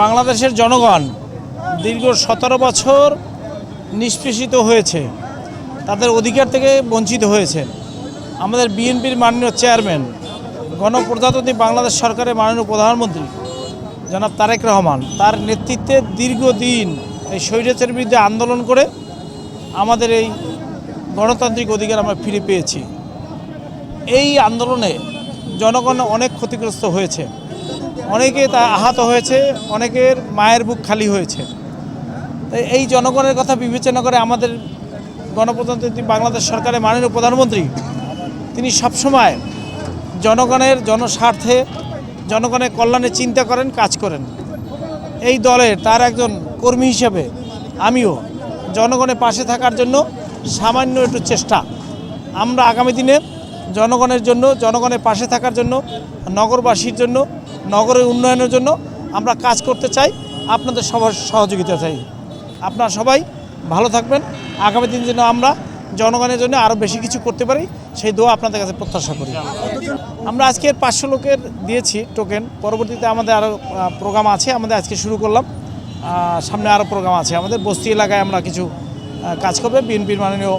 বাংলাদেশের জনগণ দীর্ঘ ১৭ বছর নিষ্পেষিত হয়েছে, তাদের অধিকার থেকে বঞ্চিত হয়েছে। আমাদের বিএনপির মাননীয় চেয়ারম্যান, গণপ্রজাতন্ত্রী বাংলাদেশ সরকারের মাননীয় প্রধানমন্ত্রী জনাব তারেক রহমান, তার নেতৃত্বে দীর্ঘদিন এই স্বৈরাচারের বিরুদ্ধে আন্দোলন করে আমাদের এই গণতান্ত্রিক অধিকার আমরা ফিরে পেয়েছি। এই আন্দোলনে জনগণ অনেক ক্ষতিগ্রস্ত হয়েছে, অনেকে তা আহত হয়েছে, অনেকের মায়ের বুক খালি হয়েছে। তাই এই জনগণের কথা বিবেচনা করে আমাদের গণপ্রজাতন্ত্রী বাংলাদেশ সরকারের মাননীয় প্রধানমন্ত্রী তিনি সবসময় জনগণের জনস্বার্থে, জনগণের কল্যাণে চিন্তা করেন, কাজ করেন। এই দলের তার একজন কর্মী হিসেবে আমিও জনগণের পাশে থাকার জন্য সামান্য একটু চেষ্টা, আমরা আগামী দিনে জনগণের জন্য, জনগণের পাশে থাকার জন্য, নগরবাসীর জন্য, নগরের উন্নয়নের জন্য আমরা কাজ করতে চাই। আপনাদের সবার সহযোগিতা চাই। আপনারা সবাই ভালো থাকবেন। আগামী দিন যেন আমরা জনগণের জন্য আরও বেশি কিছু করতে পারি, সেই দোয়া আপনাদের কাছে প্রত্যাশা করি। আমরা আজকের 500 লোকের দিয়েছি টোকেন। পরবর্তীতে আমাদের আরও প্রোগ্রাম আছে, আমাদের আজকে শুরু করলাম, সামনে আরও প্রোগ্রাম আছে। আমাদের বস্তি এলাকায় আমরা কিছু কাজ করবে। বিএনপির মাননীয়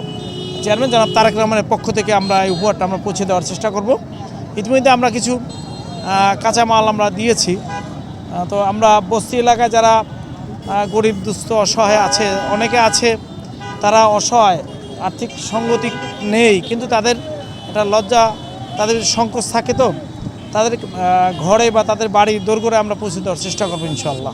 চেয়ারম্যান জনাব তারেক রহমানের পক্ষ থেকে আমরা এই উপহারটা আমরা পৌঁছে দেওয়ার চেষ্টা করব। ইতিমধ্যে আমরা কিছু কাঁচামাল আমরা দিয়েছি। তো আমরা বস্তি এলাকায় যারা গরিব দুস্থ অসহায় আছে, অনেকে আছে তারা অসহায়, আর্থিক সঙ্গতি নেই, কিন্তু তাদের একটা লজ্জা, তাদের সংকোচ থাকে, তো তাদের ঘরে বা তাদের বাড়ির দৌড় করে আমরা পৌঁছে দেওয়ার চেষ্টা করবো ইনশাআল্লাহ।